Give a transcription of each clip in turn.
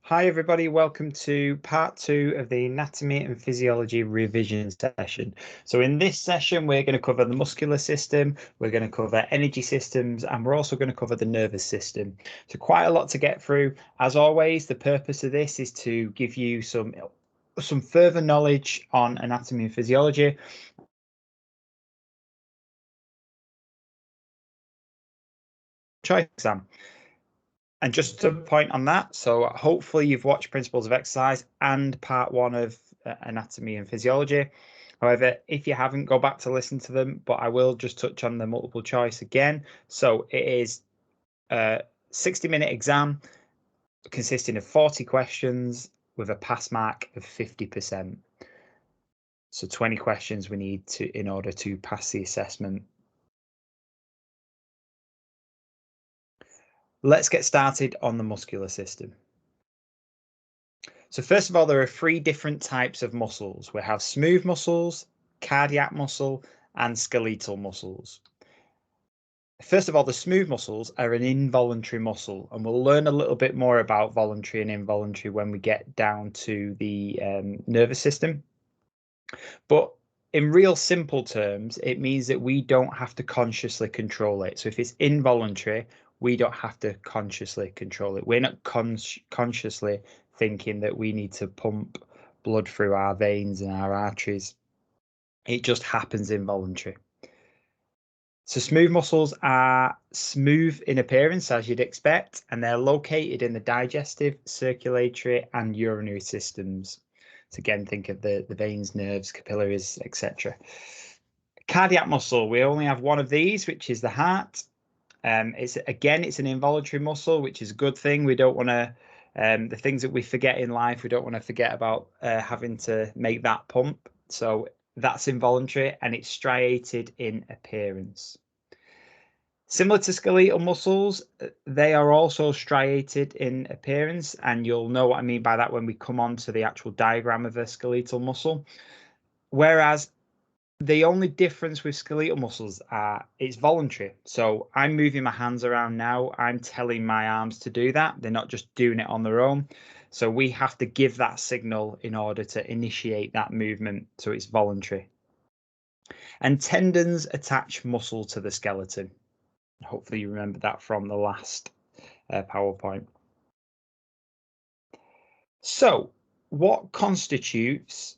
Hi everybody, welcome to part 2 of the anatomy and physiology revision session. So in this session, we're going to cover the muscular system, we're going to cover energy systems, and we're also going to cover the nervous system. So quite a lot to get through. As always, the purpose of this is to give you some further knowledge on anatomy and physiology. Choice exam. And just to point on that, so hopefully you've watched Principles of Exercise and part 1 of Anatomy and Physiology. However, if you haven't, go back to listen to them, but I will just touch on the multiple choice again. So it is a 60-minute exam consisting of 40 questions with a pass mark of 50%. So 20 questions we need in order to pass the assessment. Let's get started on the muscular system. So first of all, there are 3 different types of muscles. We have smooth muscles, cardiac muscle, and skeletal muscles. First of all, the smooth muscles are an involuntary muscle, and we'll learn a little bit more about voluntary and involuntary when we get down to the nervous system. But in real simple terms, it means that we don't have to consciously control it. So if it's involuntary, we don't have to consciously control it. We're not consciously thinking that we need to pump blood through our veins and our arteries. It just happens involuntary. So smooth muscles are smooth in appearance, as you'd expect, and they're located in the digestive, circulatory, and urinary systems. So again, think of the veins, nerves, capillaries, etc. Cardiac muscle, we only have one of these, which is the heart. It's an involuntary muscle, which is a good thing. We don't want to the things that we forget in life, we don't want to forget about having to make that pump. So that's involuntary, and it's striated in appearance. Similar to skeletal muscles, they are also striated in appearance, and you'll know what I mean by that when we come on to the actual diagram of a skeletal muscle. Whereas the only difference with skeletal muscles are it's voluntary. So I'm moving my hands around now. I'm telling my arms to do that. They're not just doing it on their own. So we have to give that signal in order to initiate that movement. So it's voluntary. And tendons attach muscle to the skeleton. Hopefully you remember that from the last PowerPoint. So what constitutes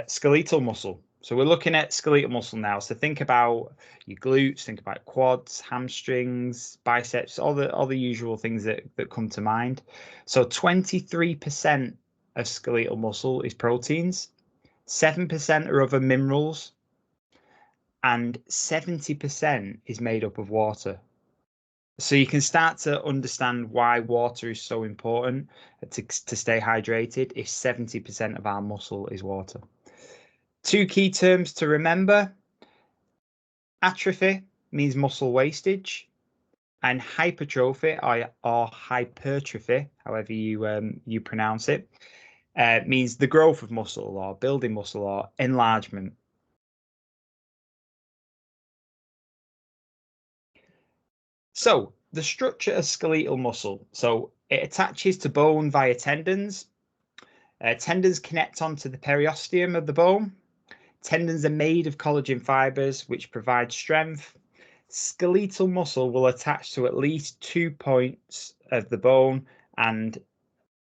skeletal muscle? So we're looking at skeletal muscle now. So think about your glutes, think about quads, hamstrings, biceps, all the usual things that come to mind. So 23% of skeletal muscle is proteins, 7% are other minerals, and 70% is made up of water. So you can start to understand why water is so important to stay hydrated if 70% of our muscle is water. 2 key terms to remember. Atrophy means muscle wastage, and hypertrophy or hypertrophy, however you pronounce it, means the growth of muscle or building muscle or enlargement. So the structure of skeletal muscle. So it attaches to bone via tendons. Tendons connect onto the periosteum of the bone. Tendons are made of collagen fibers, which provide strength. Skeletal muscle will attach to at least 2 points of the bone and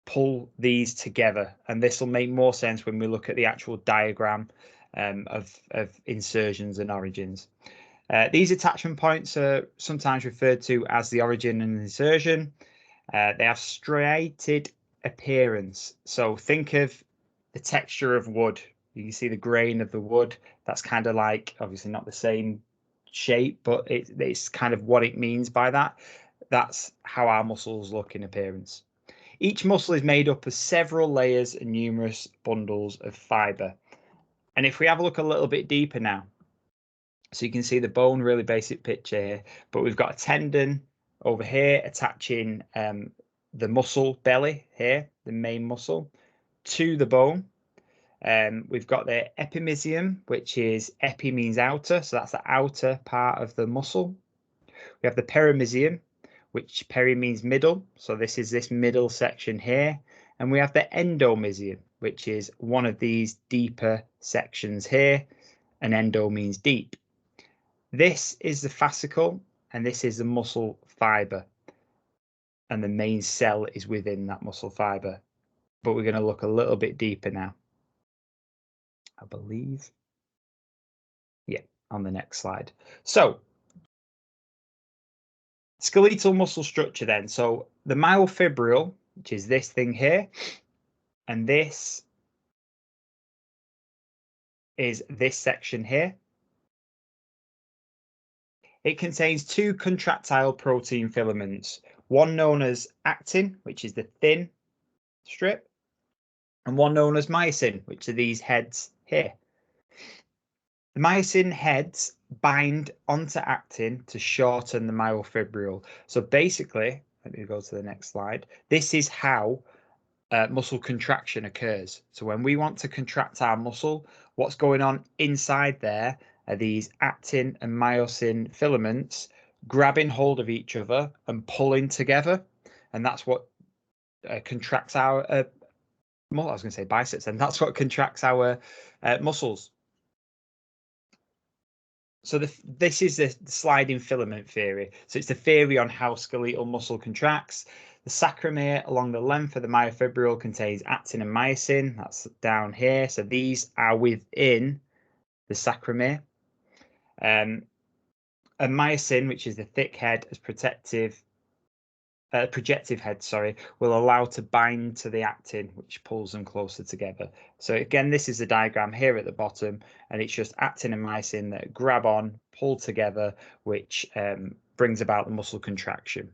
pull these together. And this will make more sense when we look at the actual diagram of insertions and origins. These attachment points are sometimes referred to as the origin and insertion. They have striated appearance. So think of the texture of wood. You can see the grain of the wood. That's kind of like, obviously not the same shape, but it's kind of what it means by that. That's how our muscles look in appearance. Each muscle is made up of several layers and numerous bundles of fiber. And if we have a look a little bit deeper now, so you can see the bone, really basic picture here, but we've got a tendon over here attaching the muscle belly here, the main muscle, to the bone. We've got the epimysium, which is epi means outer, so that's the outer part of the muscle. We have the perimysium, which peri means middle, so this is this middle section here, And we have the endomysium, which is one of these deeper sections here, and endo means deep. This is the fascicle, and this is the muscle fiber, and the main cell is within that muscle fiber. But we're going to look a little bit deeper now, I believe. Yeah, on the next slide. So skeletal muscle structure then. So the myofibril, which is this thing here, and this is this section here. It contains two contractile protein filaments, one known as actin, which is the thin strip, and one known as myosin, which are these heads here. The myosin heads bind onto actin to shorten the myofibril. So basically, let me go to the next slide. This is how muscle contraction occurs. So when we want to contract our muscle, what's going on inside there are these actin and myosin filaments grabbing hold of each other and pulling together. And that's what contracts our, well, I was going to say biceps, and that's what contracts our muscles. So this is the sliding filament theory. So it's the theory on how skeletal muscle contracts. The sarcomere along the length of the myofibril contains actin and myosin. That's down here. So these are within the sarcomere. A myosin, which is the thick head, as projective head, sorry, will allow to bind to the actin, which pulls them closer together. So again, this is the diagram here at the bottom, and it's just actin and myosin that grab on, pull together, which brings about the muscle contraction.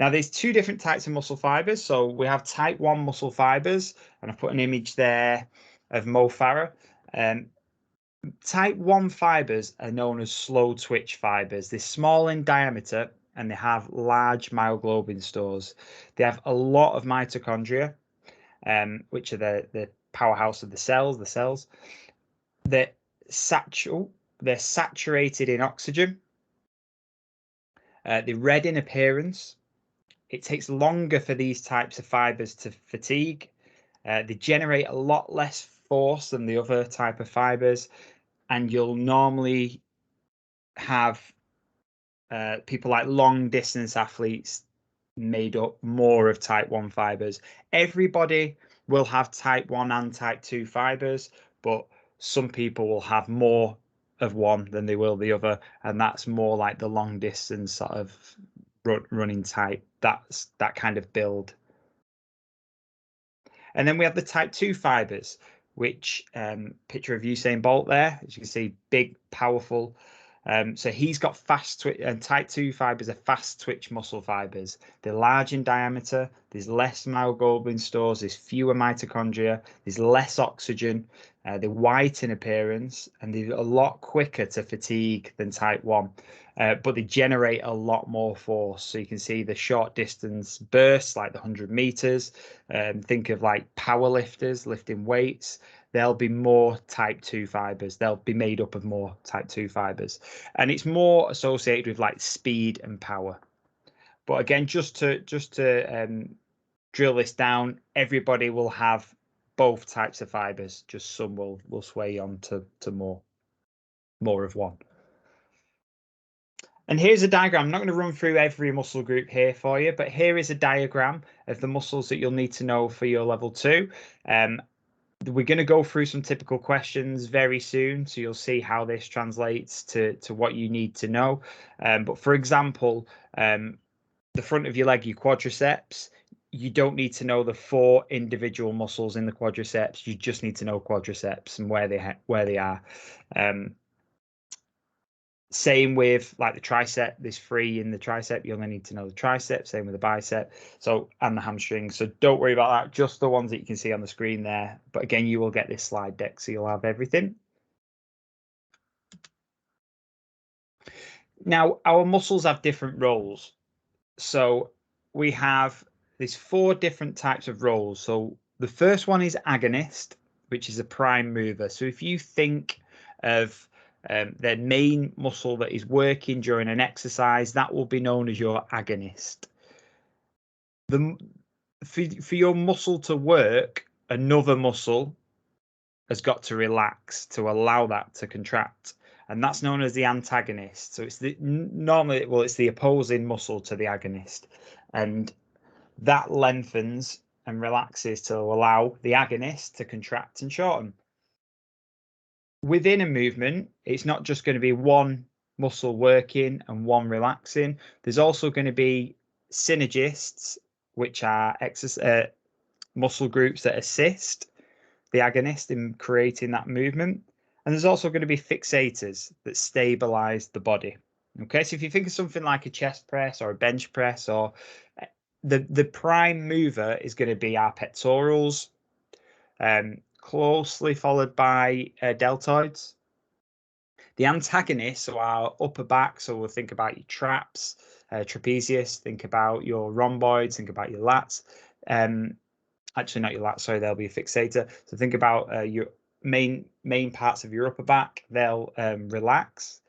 Now, there's two different types of muscle fibers. So we have type 1 muscle fibers, and I've put an image there of Mo Farah. Type 1 fibers are known as slow twitch fibers. They're small in diameter and they have large myoglobin stores. They have a lot of mitochondria, which are the powerhouse of the cells. They're saturated in oxygen. They're red in appearance. It takes longer for these types of fibers to fatigue. They generate a lot less force than the other type of fibers. And you'll normally have people like long distance athletes made up more of type 1 fibers. Everybody will have type 1 and type 2 fibers, but some people will have more of one than they will the other, and that's more like the long distance sort of running type. That's that kind of build. And then we have the type 2 fibers, which picture of Usain Bolt there, as you can see, big, powerful. So he's got fast twitch, and type 2 fibers are fast twitch muscle fibers. They're large in diameter, there's less myoglobin stores, there's fewer mitochondria, there's less oxygen, they're white in appearance, and they're a lot quicker to fatigue than type 1. But they generate a lot more force. So you can see the short distance bursts, like the 100 meters. Think of like power lifters lifting weights. There'll be more type 2 fibers. They'll be made up of more type 2 fibers. And it's more associated with like speed and power. But again, just to drill this down, everybody will have both types of fibers. Just some will sway on to more of one. And here's a diagram. I'm not going to run through every muscle group here for you, but here is a diagram of the muscles that you'll need to know for your level 2. We're going to go through some typical questions very soon, so you'll see how this translates to what you need to know. But for example, the front of your leg, your quadriceps, you don't need to know the 4 individual muscles in the quadriceps. You just need to know quadriceps and where they are. Same with like the tricep, there's 3 in the tricep. You only need to know the tricep, same with the bicep, so, and the hamstring. So don't worry about that, just the ones that you can see on the screen there. But again, you will get this slide deck, so you'll have everything. Now, our muscles have different roles. So we have these 4 different types of roles. So the first one is agonist, which is a prime mover. So if you think of the main muscle that is working during an exercise, that will be known as your agonist. For your muscle to work, another muscle has got to relax to allow that to contract, and that's known as the antagonist. So it's it's the opposing muscle to the agonist, and that lengthens and relaxes to allow the agonist to contract and shorten. Within a movement, it's not just going to be one muscle working and one relaxing. There's also going to be synergists, which are muscle groups that assist the agonist in creating that movement. And there's also going to be fixators that stabilize the body. Okay, so if you think of something like a chest press or a bench press, or the prime mover is going to be our pectorals, closely followed by deltoids. The antagonists, so our upper back, so we'll think about your traps, trapezius, think about your rhomboids, think about your lats. Actually, not your lats, sorry, they'll be a fixator. So think about your main parts of your upper back, they'll relax.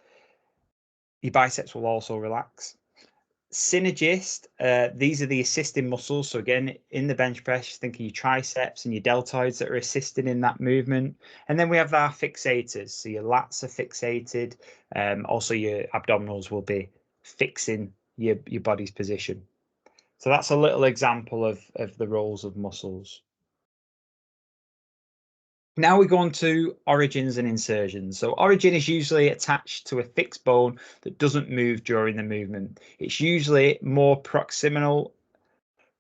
Your biceps will also relax. Synergist, these are the assisting muscles. So again, in the bench press, think of your triceps and your deltoids that are assisting in that movement. And then we have our fixators. So your lats are fixated. Also, your abdominals will be fixing your body's position. So that's a little example of the roles of muscles. Now we go on to origins and insertions. So origin is usually attached to a fixed bone that doesn't move during the movement. It's usually more proximal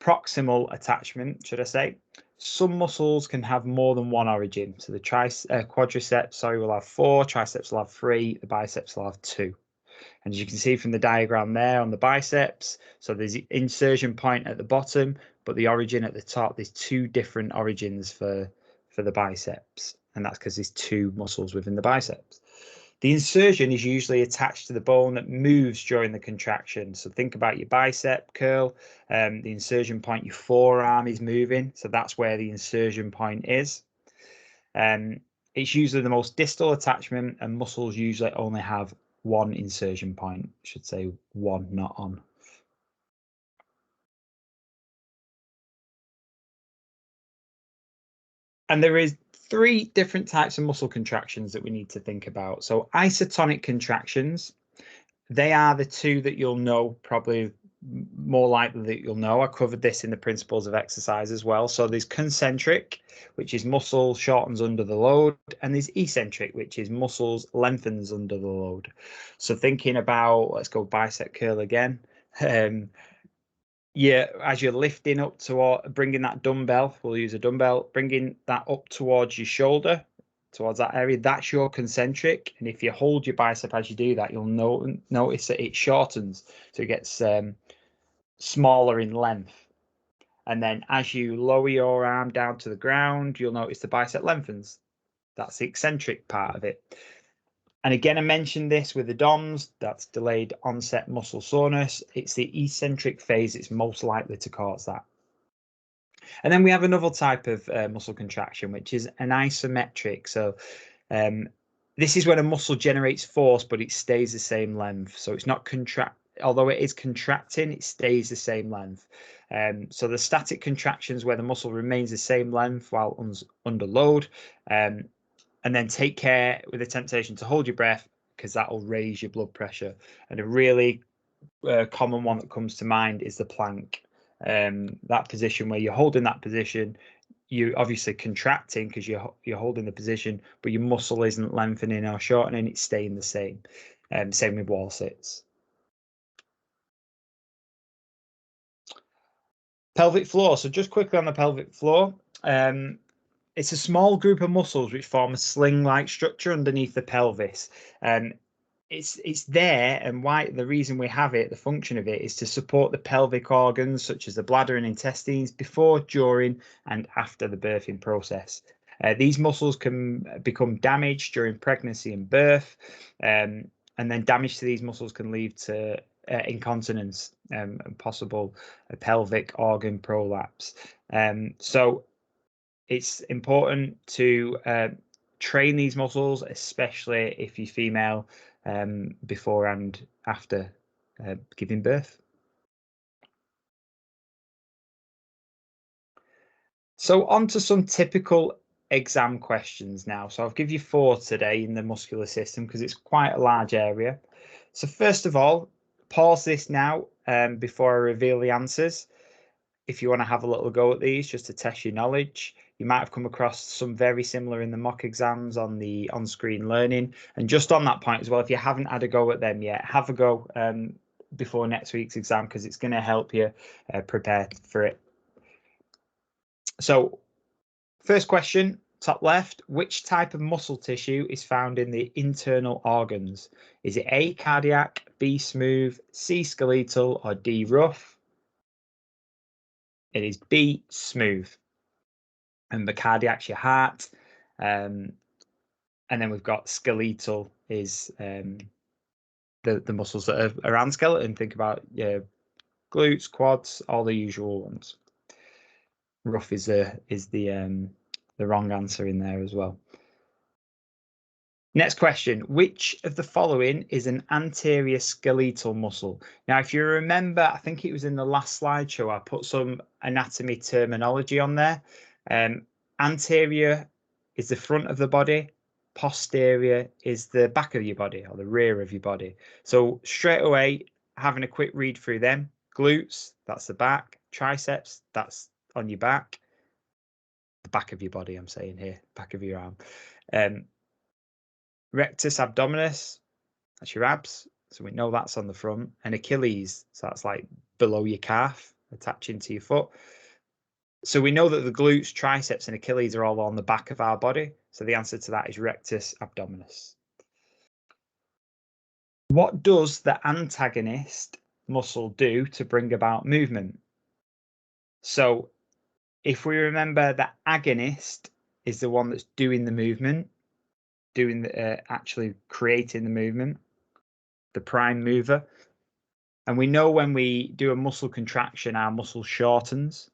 attachment, should I say. Some muscles can have more than one origin. So the quadriceps, will have 4, triceps will have 3, the biceps will have 2. And as you can see from the diagram there on the biceps, so there's the insertion point at the bottom, but the origin at the top, there's 2 different origins for the biceps. And that's because there's 2 muscles within the biceps. The insertion is usually attached to the bone that moves during the contraction. So think about your bicep curl, the insertion point, your forearm is moving. So that's where the insertion point is. It's usually the most distal attachment, and muscles usually only have one insertion point. I should say one, not on. And there is 3 different types of muscle contractions that we need to think about. So isotonic contractions, they are the 2 that you'll know, probably more likely that you'll know. I covered this in the principles of exercise as well. So there's concentric, which is muscle shortens under the load, and there's eccentric, which is muscles lengthens under the load. So thinking about, let's go bicep curl again. Yeah, as you're lifting up to bringing that dumbbell, we'll use a dumbbell, bringing that up towards your shoulder, towards that area, that's your concentric. And if you hold your bicep as you do that, you'll notice that it shortens, so it gets smaller in length. And then as you lower your arm down to the ground, you'll notice the bicep lengthens. That's the eccentric part of it. And again, I mentioned this with the DOMS, that's delayed onset muscle soreness. It's the eccentric phase that's most likely to cause that. And then we have another type of muscle contraction, which is an isometric. So this is when a muscle generates force, but it stays the same length. So it's not although it is contracting, it stays the same length. So the static contractions where the muscle remains the same length while under load. And then take care with the temptation to hold your breath, because that will raise your blood pressure. And a really common one that comes to mind is the plank. That position where you're holding that position, you're obviously contracting because you're holding the position, but your muscle isn't lengthening or shortening, it's staying the same. Same with wall sits. Pelvic floor. So just quickly on the pelvic floor, it's a small group of muscles which form a sling-like structure underneath the pelvis. It's there, and why the reason we have it, the function of it, is to support the pelvic organs such as the bladder and intestines before, during, and after the birthing process. These muscles can become damaged during pregnancy and birth, and then damage to these muscles can lead to incontinence and possible pelvic organ prolapse. So it's important to train these muscles, especially if you're female, before and after giving birth. So on to some typical exam questions now. So I'll give you 4 today in the muscular system because it's quite a large area. So first of all, pause this now before I reveal the answers. If you want to have a little go at these just to test your knowledge. You might have come across some very similar in the mock exams on the on-screen learning. And just on that point as well, if you haven't had a go at them yet, have a go before next week's exam because it's going to help you prepare for it. So first question, top left, which type of muscle tissue is found in the internal organs? Is it A, cardiac, B, smooth, C, skeletal, or D, rough? It is B, smooth. And the cardiac's your heart. And then we've got skeletal is the muscles that are around skeleton. Think about your glutes, quads, all the usual ones. Rough is the wrong answer in there as well. Next question, which of the following is an anterior skeletal muscle? Now, if you remember, I think it was in the last slideshow, I put some anatomy terminology on there. Anterior is the front of the body. Posterior is the back of your body or the rear of your body. So straight away, having a quick read through them. Glutes, that's the back. Triceps, that's on your back. The back of your body, I'm saying here, back of your arm. Rectus abdominis, that's your abs. So we know that's on the front. And Achilles, so that's like below your calf, attaching to your foot. So we know that the glutes, triceps, and Achilles are all on the back of our body. So the answer to that is rectus abdominis. What does the antagonist muscle do to bring about movement? So if we remember, the agonist is the one that's doing the movement, actually creating the movement, the prime mover. And we know when we do a muscle contraction, our muscle shortens.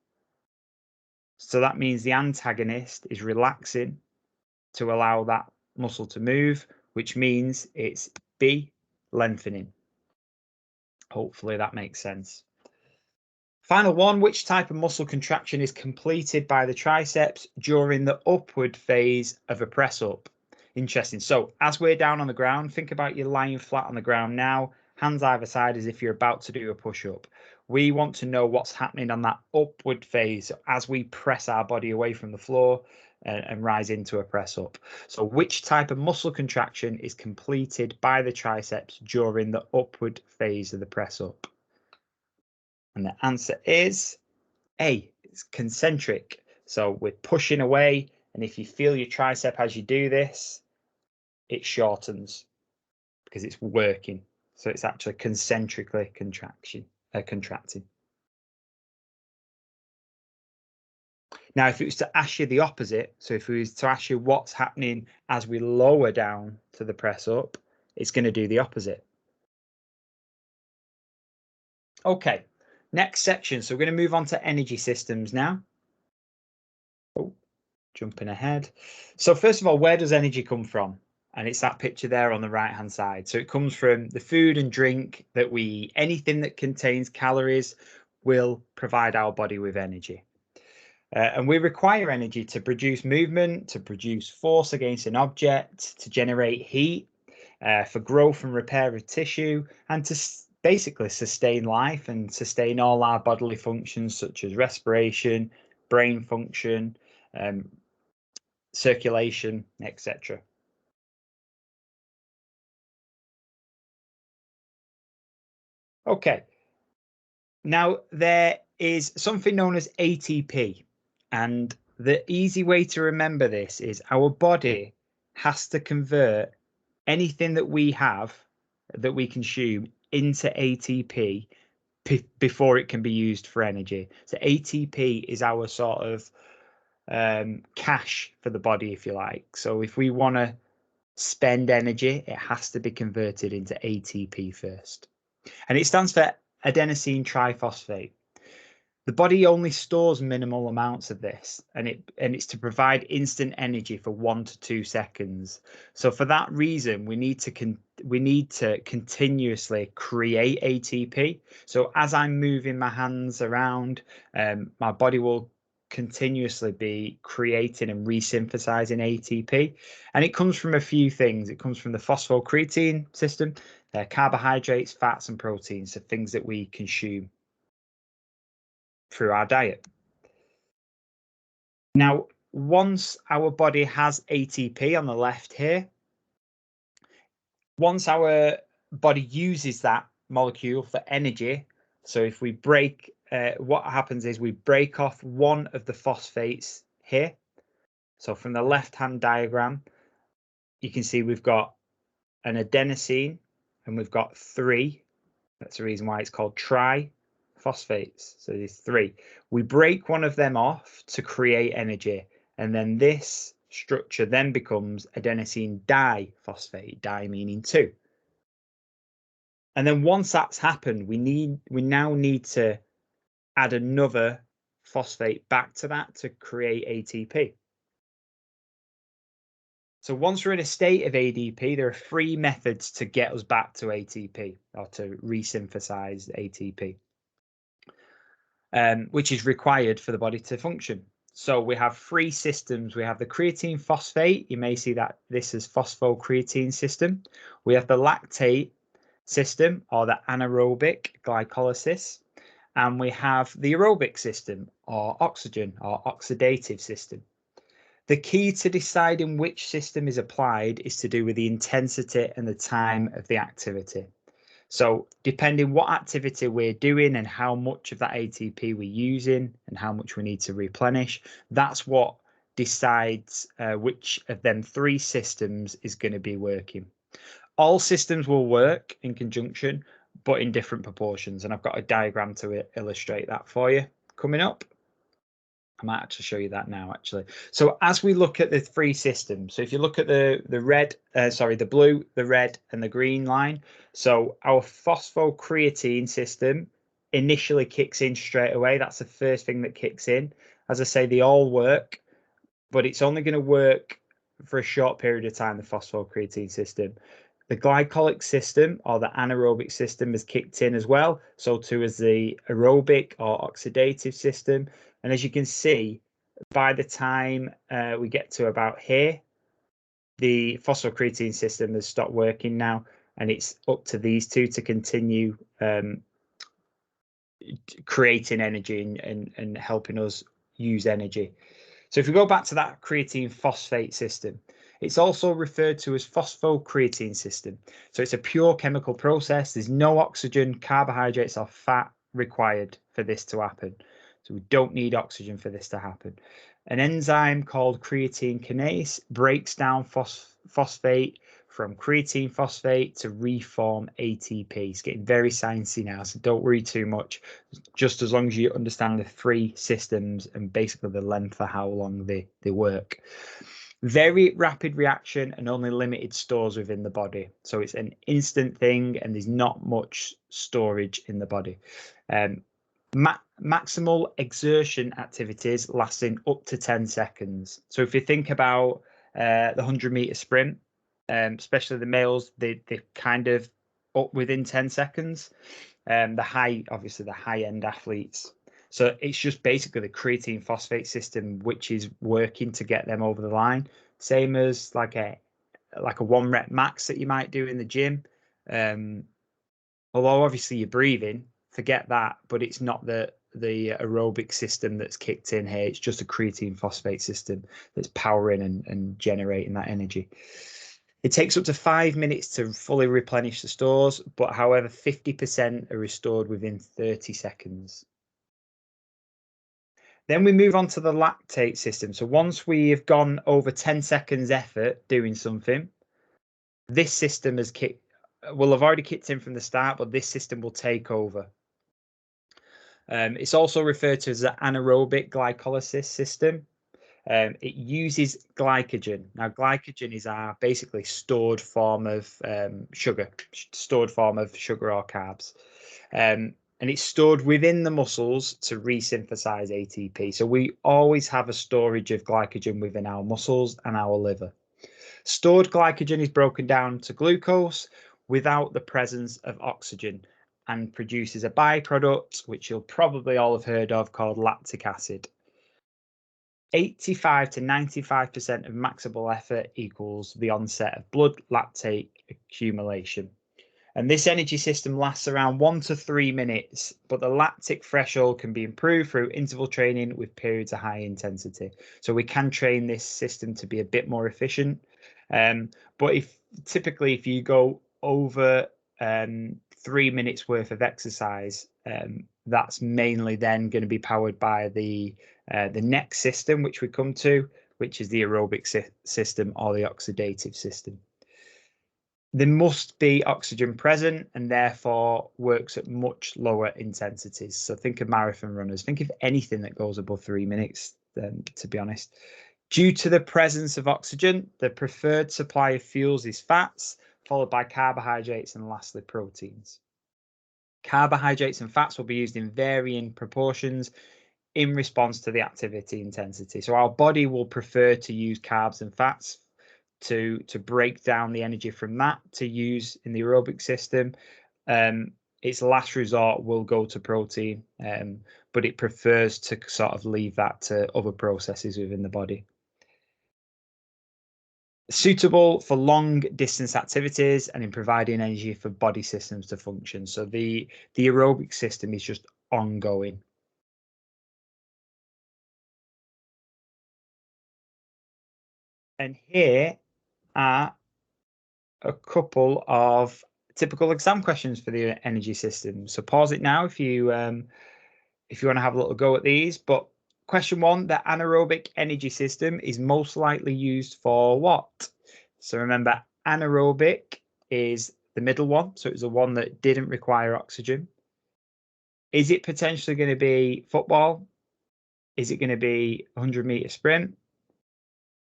So that means the antagonist is relaxing to allow that muscle to move, which means it's B, lengthening. Hopefully that makes sense. Final one, which type of muscle contraction is completed by the triceps during the upward phase of a press up? Interesting. So as we're down on the ground, think about you lying flat on the ground now, hands either side as if you're about to do a push-up. We want to know what's happening on that upward phase as we press our body away from the floor and rise into a press up. So which type of muscle contraction is completed by the triceps during the upward phase of the press up? And the answer is A, it's concentric. So we're pushing away, and if you feel your tricep as you do this, it shortens because it's working. So it's actually concentrically contracting. Now, if it was to ask you the opposite, so if we was to ask you what's happening as we lower down to the press up, it's going to do the opposite. Okay, next section. So we're going to move on to energy systems now. Oh, jumping ahead. So first of all, where does energy come from? And it's that picture there on the right hand side. So it comes from the food and drink that we eat. Anything that contains calories will provide our body with energy. And we require energy to produce movement, to produce force against an object, to generate heat, for growth and repair of tissue, and to basically sustain life and sustain all our bodily functions such as respiration, brain function, circulation, etc. Okay, now there is something known as ATP, and the easy way to remember this is our body has to convert anything that we have that we consume into ATP before it can be used for energy. So ATP is our sort of cash for the body, if you like. So if we want to spend energy, it has to be converted into ATP first. And it stands for adenosine triphosphate. The body only stores minimal amounts of this, and it's to provide instant energy for 1 to 2 seconds. So for that reason, we need to continuously create ATP. So as I'm moving my hands around, my body will continuously be creating and resynthesizing ATP, and it comes from a few things. It comes from the phosphocreatine system, carbohydrates, fats, and proteins, so things that we consume through our diet. Now, once our body has ATP on the left here, once our body uses that molecule for energy, so if we break, what happens is we break off one of the phosphates here. So from the left-hand diagram, you can see we've got an adenosine and we've got 3. That's the reason why it's called triphosphates. So there's 3. We break one of them off to create energy, and then this structure then becomes adenosine diphosphate, di meaning 2. And then once that's happened, we now need to add another phosphate back to that to create ATP. So once we're in a state of ADP, there are 3 methods to get us back to ATP, or to resynthesize ATP, which is required for the body to function. So we have 3 systems. We have the creatine phosphate. You may see that this is phosphocreatine system. We have the lactate system, or the anaerobic glycolysis. And we have the aerobic system, or oxygen, or oxidative system. The key to deciding which system is applied is to do with the intensity and the time of the activity. So depending what activity we're doing and how much of that ATP we're using and how much we need to replenish, that's what decides which of them 3 systems is going to be working. All systems will work in conjunction, but in different proportions. And I've got a diagram to illustrate that for you coming up. I might actually show you that now, actually. So as we look at the 3 systems, so if you look at the blue, the red, and the green line, so our phosphocreatine system initially kicks in straight away. That's the first thing that kicks in. As I say, they all work, but it's only going to work for a short period of time, the phosphocreatine system. The glycolic system, or the anaerobic system, has kicked in as well. So too is the aerobic or oxidative system. And as you can see, by the time we get to about here, the phosphocreatine system has stopped working now, and it's up to these 2 to continue creating energy and helping us use energy. So if we go back to that creatine phosphate system, it's also referred to as phosphocreatine system. So it's a pure chemical process. There's no oxygen, carbohydrates, or fat required for this to happen. So we don't need oxygen for this to happen. An enzyme called creatine kinase breaks down phosphate from creatine phosphate to reform ATP. It's getting very sciencey now, so don't worry too much. Just as long as you understand the 3 systems and basically the length for how long they work. Very rapid reaction and only limited stores within the body. So it's an instant thing and there's not much storage in the body. Maximal exertion activities lasting up to 10 seconds. So if you think about the 100-meter sprint, especially the males, they're kind of up within 10 seconds. Obviously the high-end athletes. So it's just basically the creatine phosphate system which is working to get them over the line. Same as like a 1 rep max that you might do in the gym. Although obviously you're breathing, forget that, but it's not the aerobic system that's kicked in here. It's just a creatine phosphate system that's powering and generating that energy. It takes up to 5 minutes to fully replenish the stores, but however, 50% are restored within 30 seconds. Then we move on to the lactate system. So once we've gone over 10 seconds effort doing something, this system will have already kicked in from the start, but this system will take over. It's also referred to as the anaerobic glycolysis system. It uses glycogen. Now, glycogen is our basically stored form of sugar or carbs. and it's stored within the muscles to resynthesize ATP. So we always have a storage of glycogen within our muscles and our liver. Stored glycogen is broken down to glucose without the presence of oxygen and produces a byproduct, which you'll probably all have heard of, called lactic acid. 85 to 95% of maximal effort equals the onset of blood lactate accumulation. And this energy system lasts around 1 to 3 minutes, but the lactic threshold can be improved through interval training with periods of high intensity. So we can train this system to be a bit more efficient. But if you go over 3 minutes worth of exercise, that's mainly then going to be powered by the next system, which we come to, which is the aerobic system or the oxidative system. There must be oxygen present and therefore works at much lower intensities. So think of marathon runners. Think of anything that goes above 3 minutes, to be honest. Due to the presence of oxygen, the preferred supply of fuels is fats, followed by carbohydrates, and lastly, proteins. Carbohydrates and fats will be used in varying proportions in response to the activity intensity. So our body will prefer to use carbs and fats to break down the energy from that to use in the aerobic system. Its last resort will go to protein, but it prefers to sort of leave that to other processes within the body. Suitable for long distance activities and in providing energy for body systems to function. So the aerobic system is just ongoing. And here are a couple of typical exam questions for the energy system. So pause it now if you want to have a little go at these. But question 1, the anaerobic energy system is most likely used for what? So remember, anaerobic is the middle one. So it was the one that didn't require oxygen. Is it potentially going to be football? Is it going to be a 100-meter sprint?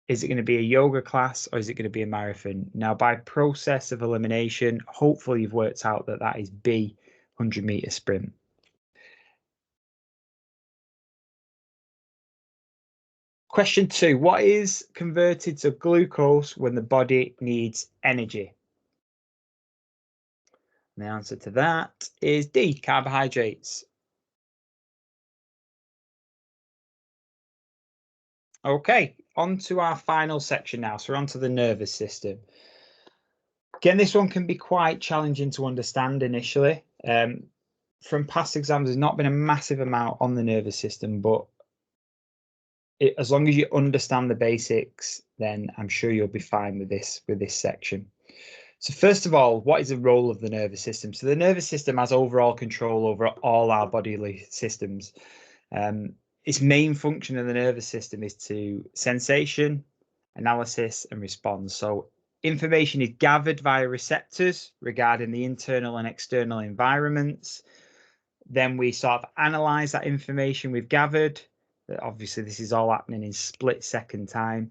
Is it going to be a yoga class, or is it going to be a marathon? Now, by process of elimination, hopefully you've worked out that that is B, 100-meter sprint. Question 2, what is converted to glucose when the body needs energy? And the answer to that is D, carbohydrates. Okay, on to our final section now. So we're on to the nervous system. Again, this one can be quite challenging to understand initially. From past exams, there's not been a massive amount on the nervous system, but as long as you understand the basics, then I'm sure you'll be fine with this section. So first of all, what is the role of the nervous system? So the nervous system has overall control over all our bodily systems. Its main function in the nervous system is to sensation, analysis, and response. So information is gathered via receptors regarding the internal and external environments. Then we sort of analyze that information we've gathered. Obviously, this is all happening in split-second time.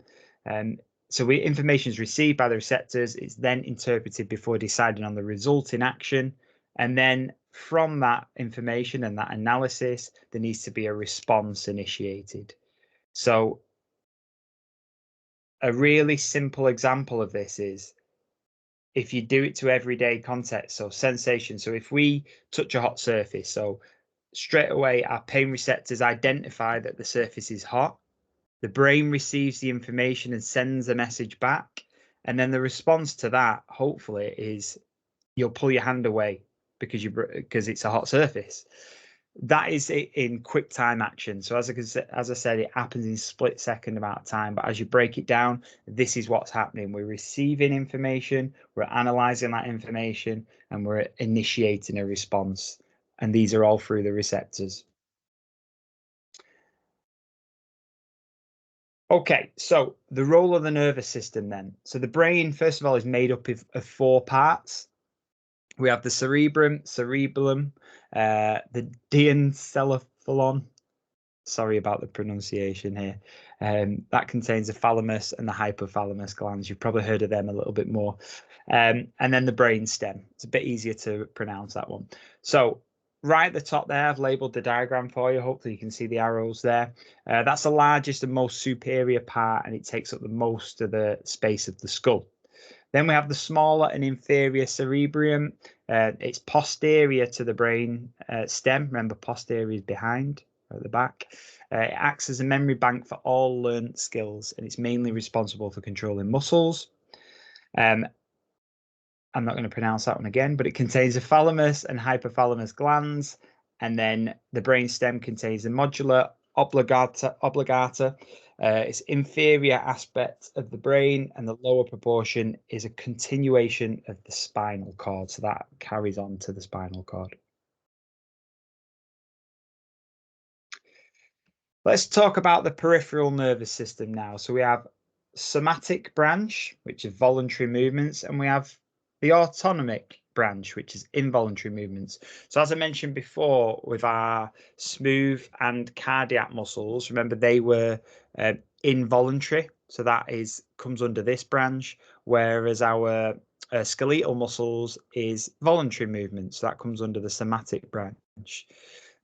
So information is received by the receptors. It's then interpreted before deciding on the resulting action. And then from that information and that analysis, there needs to be a response initiated. So a really simple example of this is if you do it to everyday context, so sensation. So if we touch a hot surface, so straight away our pain receptors identify that the surface is hot. The brain receives the information and sends a message back. And then the response to that, hopefully, is you'll pull your hand away because it's a hot surface. That is in quick time action. So as I said, it happens in split-second amount of time. But as you break it down, this is what's happening. We're receiving information, we're analyzing that information, and we're initiating a response. And these are all through the receptors. Okay, so the role of the nervous system then. So the brain, first of all, is made up of 4 parts. We have the cerebellum, the diencephalon. Sorry about the pronunciation here. That contains the thalamus and the hypothalamus glands. You've probably heard of them a little bit more. And then the brain stem. It's a bit easier to pronounce that one. So right at the top there, I've labeled the diagram for you. Hopefully you can see the arrows there. That's the largest and most superior part, and it takes up the most of the space of the skull. Then we have the smaller and inferior cerebrium. It's posterior to the brain stem. Remember, posterior is behind at the back. It acts as a memory bank for all learned skills, and it's mainly responsible for controlling muscles. I'm not going to pronounce that one again, but it contains the thalamus and hypothalamus glands. And then the brain stem contains the medulla oblongata. It's inferior aspect of the brain, and the lower proportion is a continuation of the spinal cord. So that carries on to the spinal cord. Let's talk about the peripheral nervous system now. So we have somatic branch, which is voluntary movements, and we have the autonomic branch, which is involuntary movements. So as I mentioned before, with our smooth and cardiac muscles, remember they were involuntary. So that comes under this branch, whereas our skeletal muscles is voluntary movement. So that comes under the somatic branch.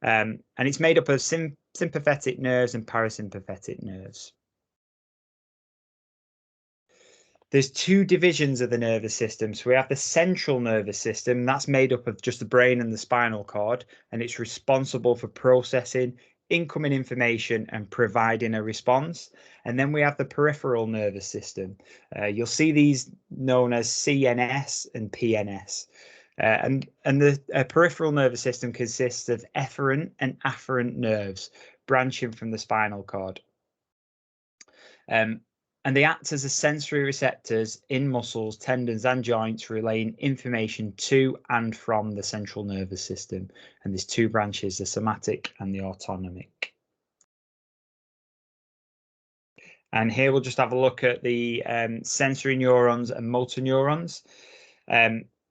And it's made up of sympathetic nerves and parasympathetic nerves. There's two divisions of the nervous system. So we have the central nervous system. That's made up of just the brain and the spinal cord, and it's responsible for processing incoming information and providing a response. And then we have the peripheral nervous system. You'll see these known as CNS and PNS. And the peripheral nervous system consists of efferent and afferent nerves branching from the spinal cord. And they act as sensory receptors in muscles, tendons, and joints, relaying information to and from the central nervous system. And there's two branches, the somatic and the autonomic. And here we'll just have a look at the sensory neurons and motor neurons.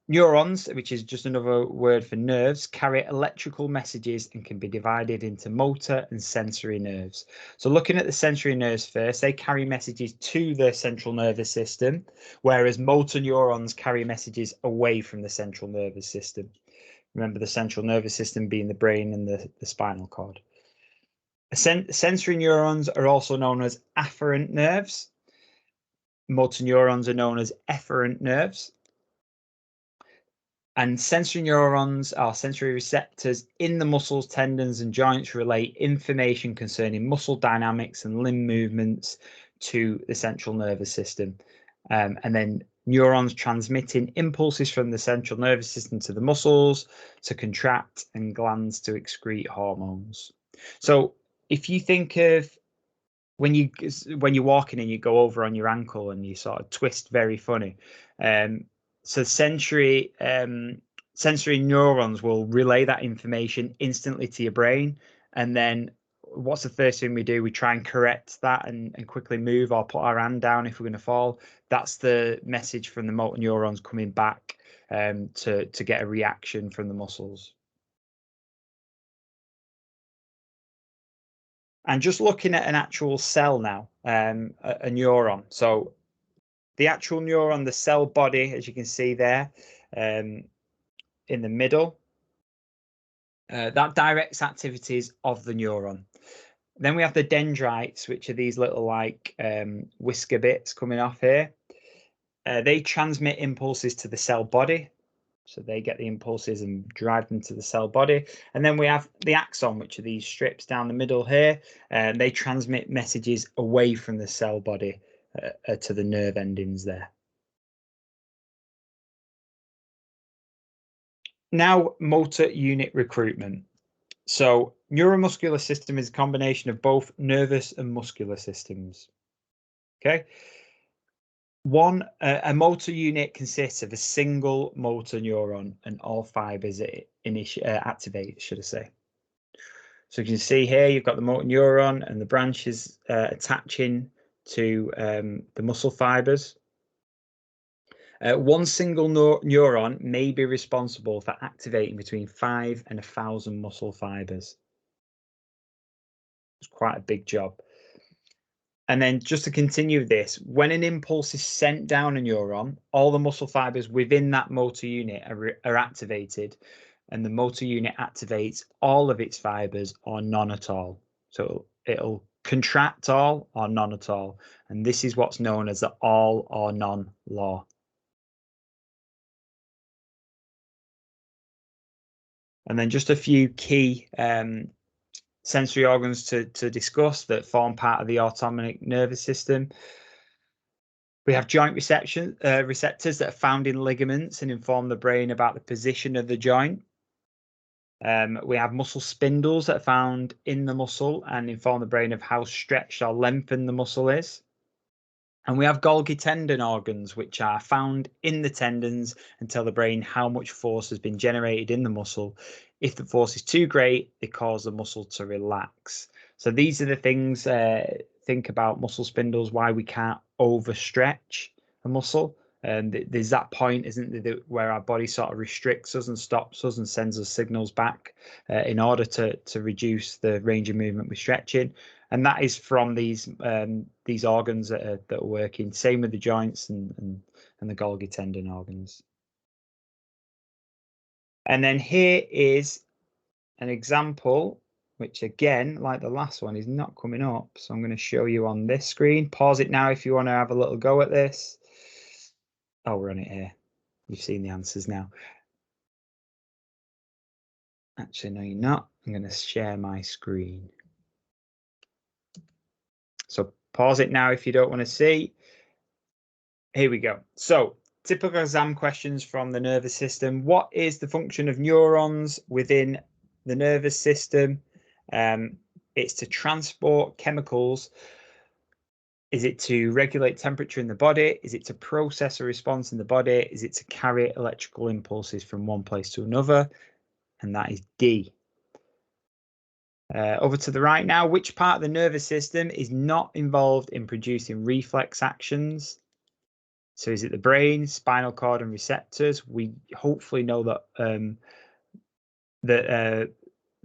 Neurons, which is just another word for nerves, carry electrical messages and can be divided into motor and sensory nerves. So looking at the sensory nerves first, they carry messages to the central nervous system, whereas motor neurons carry messages away from the central nervous system. Remember the central nervous system being the brain and the spinal cord. Sensory neurons are also known as afferent nerves. Motor neurons are known as efferent nerves. And sensory neurons are sensory receptors in the muscles, tendons, and joints, relay information concerning muscle dynamics and limb movements to the central nervous system. And then neurons transmitting impulses from the central nervous system to the muscles to contract and glands to excrete hormones. So if you think of when you're walking and you go over on your ankle and you sort of twist very funny, so sensory neurons will relay that information instantly to your brain, and then what's the first thing we do? We try and correct that and quickly move or put our hand down if we're going to fall. That's the message from the motor neurons coming back to get a reaction from the muscles. And just looking at an actual cell now, a neuron. So the actual neuron, the cell body, as you can see there, in the middle, that directs activities of the neuron. Then we have the dendrites, which are these little like whisker bits coming off here. They transmit impulses to the cell body. So they get the impulses and drive them to the cell body. And then we have the axon, which are these strips down the middle here. And they transmit messages away from the cell body to the nerve endings there. Now, motor unit recruitment. So neuromuscular system is a combination of both nervous and muscular systems. Okay. A motor unit consists of a single motor neuron and all fibers activate, should I say. So you can see here, you've got the motor neuron and the branches attaching to the muscle fibers. One single neuron may be responsible for activating between 5 and 1,000 muscle fibers. It's quite a big job. And then just to continue this, when an impulse is sent down a neuron, all the muscle fibers within that motor unit are activated. and the motor unit activates all of its fibers or none at all. So it'll contract all or none at all. And this is what's known as the all or none law. And then just a few key sensory organs to discuss that form part of the autonomic nervous system. We have joint receptors that are found in ligaments and inform the brain about the position of the joint. We have muscle spindles that are found in the muscle and inform the brain of how stretched or lengthened the muscle is. And we have Golgi tendon organs, which are found in the tendons and tell the brain how much force has been generated in the muscle. If the force is too great, they cause the muscle to relax. So these are the things, think about muscle spindles, why we can't overstretch a muscle. And there's that point, isn't there, where our body sort of restricts us and stops us and sends us signals back in order to reduce the range of movement we're stretching. And that is from these organs that are working. Same with the joints and the Golgi tendon organs. And then here is an example, which again, like the last one, is not coming up. So I'm going to show you on this screen. Pause it now if you want to have a little go at this. Oh, we're on it here. You've seen the answers now. Actually, no, you're not. I'm going to share my screen. So pause it now if you don't want to see. Here we go. So typical exam questions from the nervous system. What is the function of neurons within the nervous system? It's to transport chemicals. Is it to regulate temperature in the body? Is it to process a response in the body? Is it to carry electrical impulses from one place to another? And that is D. Over to the right now, which part of the nervous system is not involved in producing reflex actions? So is it the brain, spinal cord, and receptors? We hopefully know that the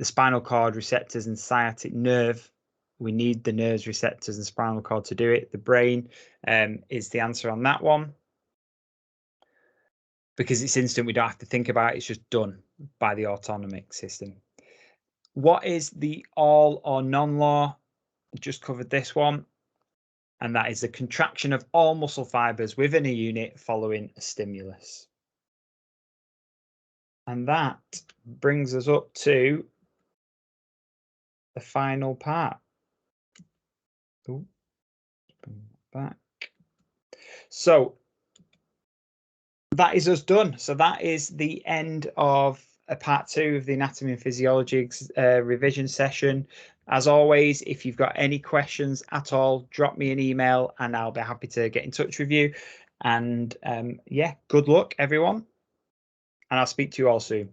spinal cord, receptors, and sciatic nerve, we need the nerves, receptors, and spinal cord to do it. The brain is the answer on that one. Because it's instant, we don't have to think about it. It's just done by the autonomic system. What is the all or none law? Just covered this one. And that is the contraction of all muscle fibers within a unit following a stimulus. And that brings us up to the final part. Ooh, bring that back. So that is us done. So that is the end of part 2 of the anatomy and physiology revision session. As always, if you've got any questions at all, drop me an email and I'll be happy to get in touch with you. And yeah, good luck, everyone. And I'll speak to you all soon.